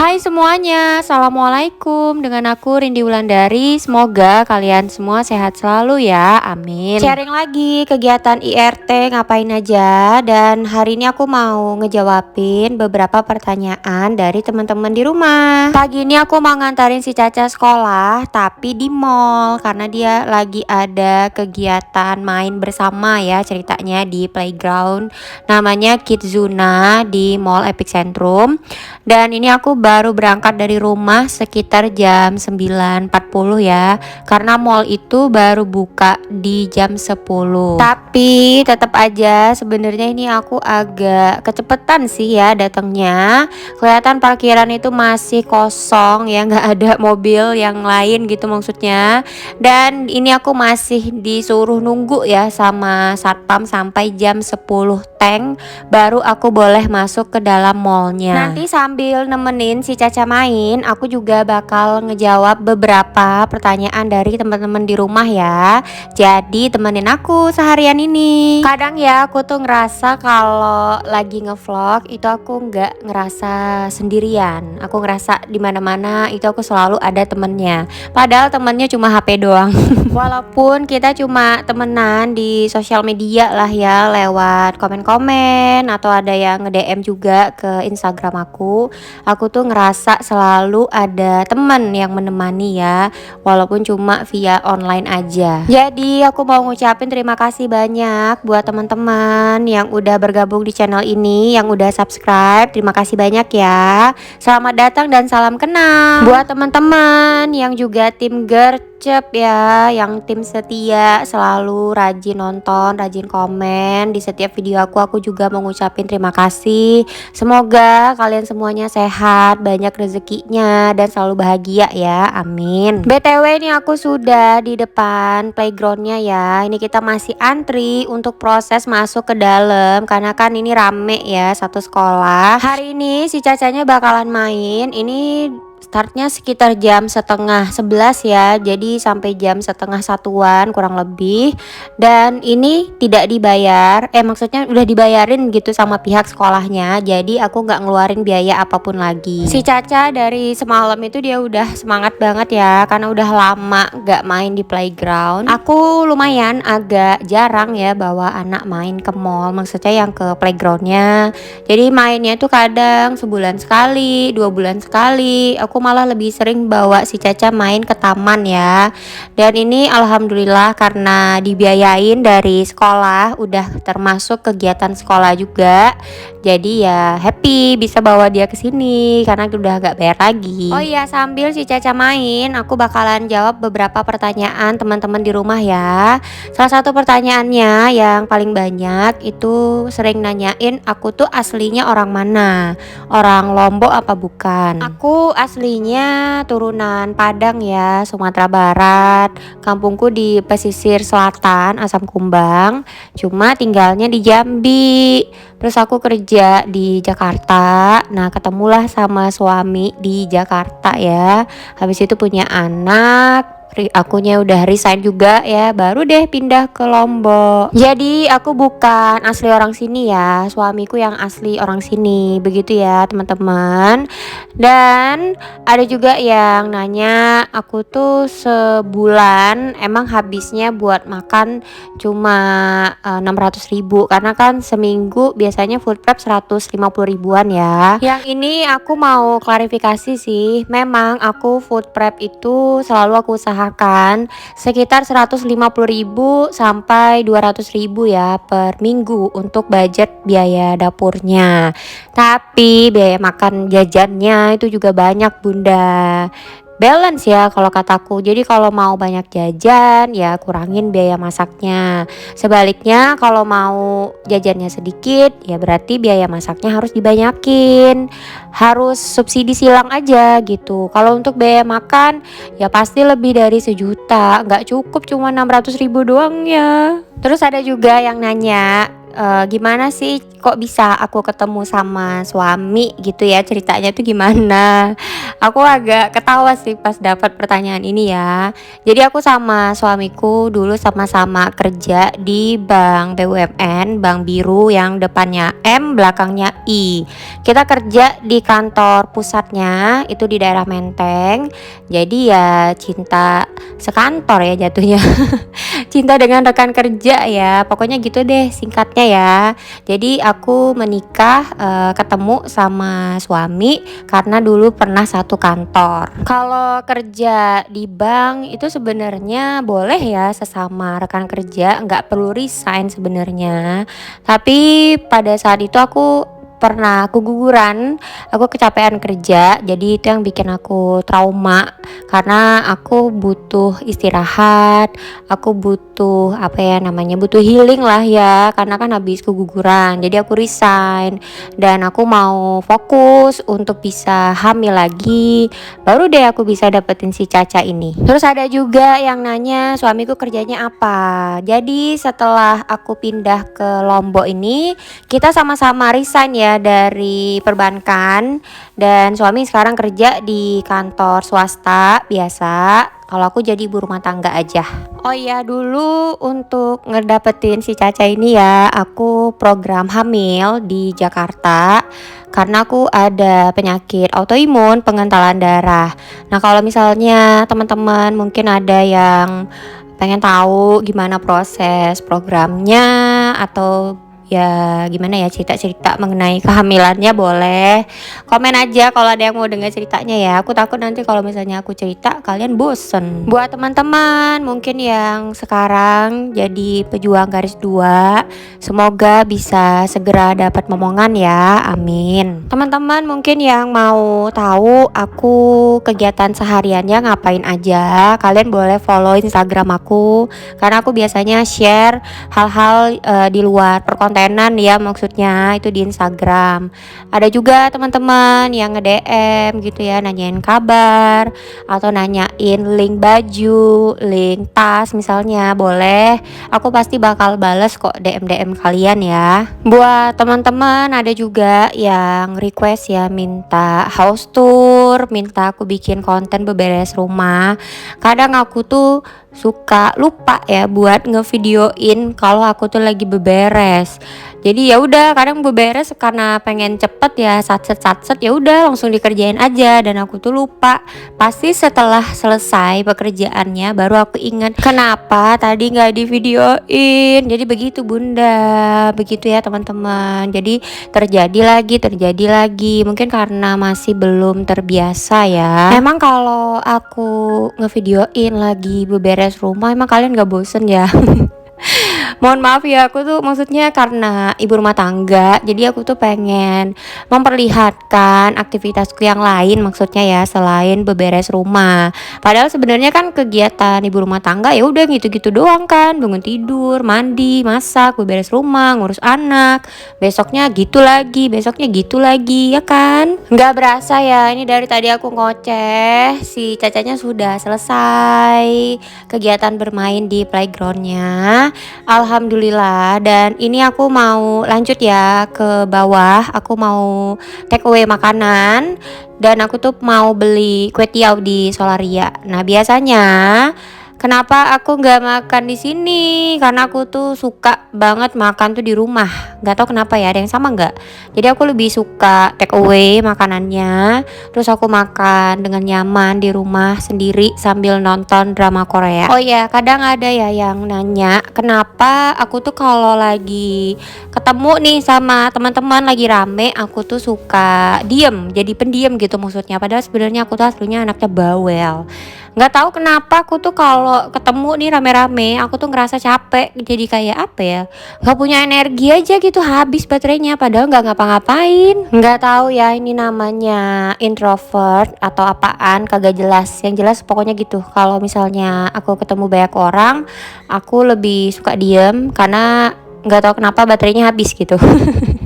Hai semuanya, Assalamualaikum. Dengan aku Rindi Wulandari. Semoga kalian semua sehat selalu ya, amin. Sharing lagi kegiatan IRT ngapain aja. Dan hari ini aku mau ngejawabin beberapa pertanyaan dari teman-teman di rumah. Pagi ini aku mau ngantarin si Caca sekolah, tapi di mall. Karena dia lagi ada kegiatan main bersama ya, ceritanya di playground. Namanya Kidzuna di Mall Epicentrum. Dan ini aku baru berangkat dari rumah sekitar jam 9.40 ya, karena mall itu baru buka di jam 10. Tapi tetap aja sebenarnya ini aku agak kecepetan sih ya datangnya. Kelihatan parkiran itu masih kosong ya, nggak ada mobil yang lain gitu maksudnya. Dan ini aku masih disuruh nunggu ya sama satpam sampai jam 10 teng baru aku boleh masuk ke dalam mallnya. Nanti sambil nemenin si Caca main, aku juga bakal ngejawab beberapa pertanyaan dari teman-teman di rumah ya. Jadi temenin aku seharian ini. Kadang ya aku tuh ngerasa kalau lagi ngevlog itu aku nggak ngerasa sendirian. Aku ngerasa di mana-mana itu aku selalu ada temennya. Padahal temennya cuma HP doang. Walaupun kita cuma temenan di sosial media lah ya, lewat komen-komen atau ada yang nge-DM juga ke Instagram aku tuh ngerasa selalu ada teman yang menemani ya, walaupun cuma via online aja. Jadi aku mau ngucapin terima kasih banyak buat teman-teman yang udah bergabung di channel ini, yang udah subscribe. Terima kasih banyak ya. Selamat datang dan salam kenal. Buat teman-teman yang juga tim gercep ya, yang tim setia, selalu rajin nonton, rajin komen di setiap video aku juga mau ngucapin terima kasih. Semoga kalian semuanya sehat, banyak rezekinya, dan selalu bahagia ya, amin. BTW ini aku sudah di depan playgroundnya ya. Ini kita masih antri untuk proses masuk ke dalam, karena kan ini rame ya, satu sekolah. Hari ini si Cacanya bakalan main. Ini startnya sekitar jam setengah 11 ya, jadi sampai jam setengah satuan kurang lebih. Dan ini tidak dibayar, maksudnya udah dibayarin gitu sama pihak sekolahnya, jadi aku nggak ngeluarin biaya apapun lagi. Si Caca dari semalam itu dia udah semangat banget ya, karena udah lama nggak main di playground. Aku lumayan agak jarang ya bawa anak main ke mall, maksudnya yang ke playgroundnya. Jadi mainnya tuh kadang sebulan sekali, 2 bulan sekali. Aku malah lebih sering bawa si Caca main ke taman ya. Dan ini alhamdulillah karena dibiayain dari sekolah, udah termasuk kegiatan sekolah juga. Jadi ya happy bisa bawa dia ke sini karena udah gak bayar lagi. Oh iya, sambil si Caca main, aku bakalan jawab beberapa pertanyaan teman-teman di rumah ya. Salah satu pertanyaannya yang paling banyak itu sering nanyain aku tuh aslinya orang mana? Orang Lombok apa bukan? Aku aslinya turunan Padang ya, Sumatera Barat. Kampungku di pesisir selatan, Asam Kumbang. Cuma tinggalnya di Jambi. Terus aku kerja di Jakarta. Nah, ketemulah sama suami di Jakarta ya. Habis itu punya anak. Akunya udah resign juga ya, baru deh pindah ke Lombok. Jadi aku bukan asli orang sini ya, suamiku yang asli orang sini. Begitu ya teman-teman. Dan ada juga yang nanya aku tuh sebulan emang habisnya buat makan cuma 600.000, karena kan seminggu biasanya food prep 150 ribuan ya. Yang ini aku mau klarifikasi sih, memang aku food prep itu selalu aku usahakan sekitar 150.000 sampai 200.000 ya per minggu untuk budget biaya dapurnya. Tapi biaya makan jajannya itu juga banyak bunda. Balance ya kalau kataku. Jadi kalau mau banyak jajan ya kurangin biaya masaknya. Sebaliknya kalau mau jajannya sedikit ya berarti biaya masaknya harus dibanyakin. Harus subsidi silang aja gitu. Kalau untuk biaya makan ya pasti lebih dari 1 juta. Nggak cukup cuma 600.000 doang ya. Terus ada juga yang nanya, gimana sih kok bisa aku ketemu sama suami gitu ya, ceritanya tuh gimana. Aku agak ketawa sih pas dapat pertanyaan ini ya. Jadi aku sama suamiku dulu sama-sama kerja di bank BUMN, bank biru yang depannya M, belakangnya I. Kita kerja di kantor pusatnya itu di daerah Menteng. Jadi ya cinta sekantor ya jatuhnya. Cinta dengan rekan kerja ya, pokoknya gitu deh singkatnya ya. Jadi aku menikah ketemu sama suami karena dulu pernah satu kantor. Kalau kerja di bank itu sebenarnya boleh ya sesama rekan kerja, nggak perlu resign sebenarnya. Tapi pada saat itu aku pernah keguguran, aku kecapean kerja, jadi itu yang bikin aku trauma karena aku butuh istirahat, aku butuh apa ya namanya, butuh healing lah ya, karena kan habis keguguran. Jadi aku resign dan aku mau fokus untuk bisa hamil lagi, baru deh aku bisa dapetin si Caca ini. Terus ada juga yang nanya suamiku kerjanya apa. Jadi setelah aku pindah ke Lombok ini, kita sama-sama resign ya dari perbankan, dan suami sekarang kerja di kantor swasta biasa. Kalau aku jadi ibu rumah tangga aja. Oh iya, dulu untuk ngedapetin si Caca ini ya, aku program hamil di Jakarta karena aku ada penyakit autoimun pengentalan darah. Nah, kalau misalnya teman-teman mungkin ada yang pengen tahu gimana proses programnya atau ya gimana ya cerita-cerita mengenai kehamilannya, boleh komen aja kalau ada yang mau dengar ceritanya ya. Aku takut nanti kalau misalnya aku cerita kalian bosen. Buat teman-teman mungkin yang sekarang jadi pejuang garis 2, semoga bisa segera dapat momongan ya, amin. Teman-teman mungkin yang mau tahu aku kegiatan sehariannya ngapain aja, kalian boleh follow Instagram aku karena aku biasanya share hal-hal di luar perkontenan ya, maksudnya itu di Instagram. Ada juga teman-teman yang nge-DM gitu ya, nanyain kabar atau nanyain link baju, link tas misalnya, boleh. Aku pasti bakal bales kok DM kalian ya. Buat teman-teman ada juga yang request ya, minta house tour, minta aku bikin konten beberes rumah. Kadang aku tuh suka lupa ya buat ngevideoin kalau aku tuh lagi beberes. Jadi ya udah kadang beberes karena pengen cepet ya, satset ya udah langsung dikerjain aja, dan aku tuh lupa. Pasti setelah selesai pekerjaannya baru aku ingat kenapa tadi nggak divideoin. Jadi begitu bunda, begitu ya teman-teman. Jadi terjadi lagi. Mungkin karena masih belum terbiasa ya. Memang kalau aku ngevideoin lagi beberes rumah, emang kalian nggak bosen ya? Mohon maaf ya, aku tuh maksudnya karena ibu rumah tangga, jadi aku tuh pengen memperlihatkan aktivitasku yang lain, maksudnya ya selain beberes rumah. Padahal sebenarnya kan kegiatan ibu rumah tangga ya udah gitu-gitu doang kan, bangun tidur, mandi, masak, beberes rumah, ngurus anak, besoknya gitu lagi ya kan. Nggak berasa ya, ini dari tadi aku ngoceh, si Cacanya sudah selesai kegiatan bermain di playgroundnya. Alhamdulillah, dan ini aku mau lanjut ya ke bawah. Aku mau take away makanan dan aku tuh mau beli kue tiaw di Solaria. Nah, biasanya kenapa aku nggak makan di sini? Karena aku tuh suka banget makan tuh di rumah. Gak tau kenapa ya, ada yang sama nggak? Jadi aku lebih suka take away makanannya, terus aku makan dengan nyaman di rumah sendiri sambil nonton drama Korea. Oh iya, kadang ada ya yang nanya kenapa aku tuh kalau lagi ketemu nih sama teman-teman lagi rame, aku tuh suka diem, jadi pendiam gitu maksudnya. Padahal sebenarnya aku tuh aslinya anaknya bawel. Nggak tahu kenapa aku tuh kalau ketemu nih rame-rame aku tuh ngerasa capek, jadi kayak apa ya, nggak punya energi aja gitu, habis baterainya padahal nggak ngapa-ngapain. Nggak tahu ya ini namanya introvert atau apaan, kagak jelas. Yang jelas pokoknya gitu, kalau misalnya aku ketemu banyak orang aku lebih suka diem karena nggak tahu kenapa baterainya habis gitu.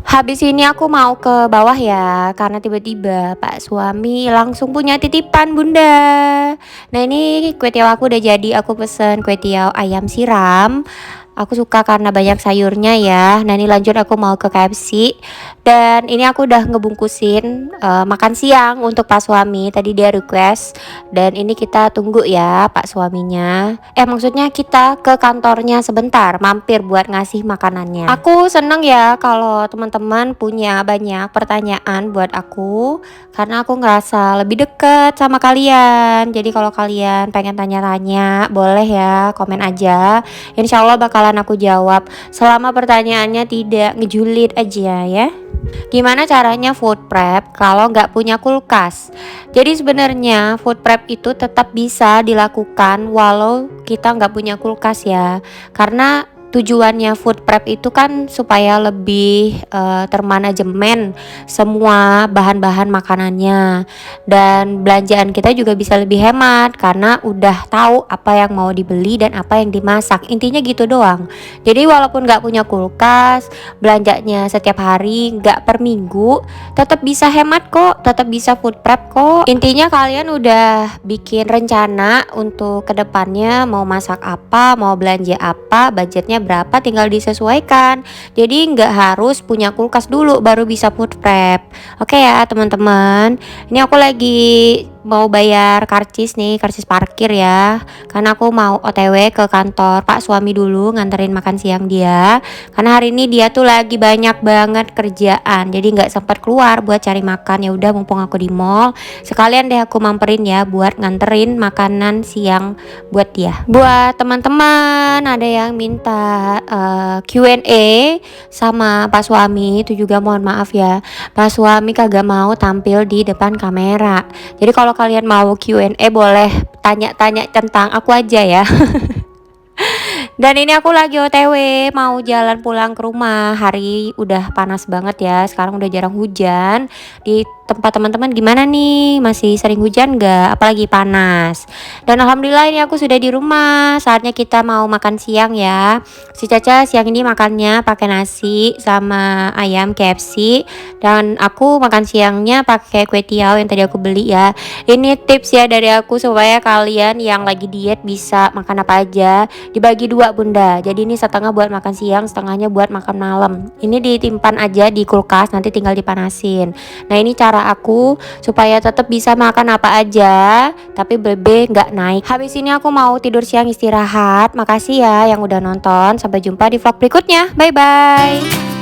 Habis ini aku mau ke bawah ya, karena tiba-tiba Pak suami langsung punya titipan bunda. Nah ini kue tiaw aku udah jadi, aku pesen kue tiaw ayam siram Aku suka karena banyak sayurnya ya. Nah ini lanjut aku mau ke KFC. Dan ini aku udah ngebungkusin makan siang untuk Pak suami. Tadi dia request. Dan ini kita tunggu ya Pak suaminya. Maksudnya kita ke kantornya sebentar, mampir buat ngasih makanannya. Aku seneng ya kalau teman-teman punya banyak pertanyaan buat aku. Karena aku ngerasa lebih deket sama kalian. Jadi kalau kalian pengen tanya-tanya, boleh ya komen aja. Insya Allah bakalan aku jawab selama pertanyaannya tidak ngejulit aja ya. Gimana caranya food prep kalau nggak punya kulkas? Jadi sebenarnya food prep itu tetap bisa dilakukan walau kita nggak punya kulkas ya. Karena tujuannya food prep itu kan supaya lebih termanajemen semua bahan-bahan makanannya, dan belanjaan kita juga bisa lebih hemat karena udah tahu apa yang mau dibeli dan apa yang dimasak. Intinya gitu doang. Jadi walaupun nggak punya kulkas, belanjanya setiap hari nggak per minggu, tetap bisa hemat kok, tetap bisa food prep kok. Intinya kalian udah bikin rencana untuk kedepannya mau masak apa, mau belanja apa, budgetnya berapa, tinggal disesuaikan. Jadi nggak harus punya kulkas dulu baru bisa food prep. Oke ya teman-teman, ini aku lagi mau bayar karcis nih, karcis parkir ya. Karena aku mau OTW ke kantor Pak suami dulu nganterin makan siang dia. Karena hari ini dia tuh lagi banyak banget kerjaan, jadi nggak sempat keluar buat cari makan. Ya udah mumpung aku di mall, sekalian deh aku mamperin ya buat nganterin makanan siang buat dia. Buat teman-teman ada yang minta Q&A sama Pak suami, itu juga mohon maaf ya. Pak suami kagak mau tampil di depan kamera. Jadi kalau kalian mau Q&A boleh tanya-tanya tentang aku aja ya. Dan ini aku lagi OTW mau jalan pulang ke rumah. Hari udah panas banget ya. Sekarang udah jarang hujan. Di tempat teman-teman gimana nih? Masih sering hujan nggak? Apalagi panas. Dan alhamdulillah ini aku sudah di rumah. Saatnya kita mau makan siang ya. Si Caca siang ini makannya pakai nasi sama ayam KFC. Dan aku makan siangnya pakai kue tiaw yang tadi aku beli ya. Ini tips ya dari aku supaya kalian yang lagi diet bisa makan apa aja. Dibagi dua bunda, jadi ini setengah buat makan siang, setengahnya buat makan malam. Ini ditimpan aja di kulkas, nanti tinggal dipanasin. Nah ini cara aku supaya tetap bisa makan apa aja tapi BB nggak naik. Habis ini aku mau tidur siang istirahat. Makasih ya yang udah nonton, sampai jumpa di vlog berikutnya. Bye bye.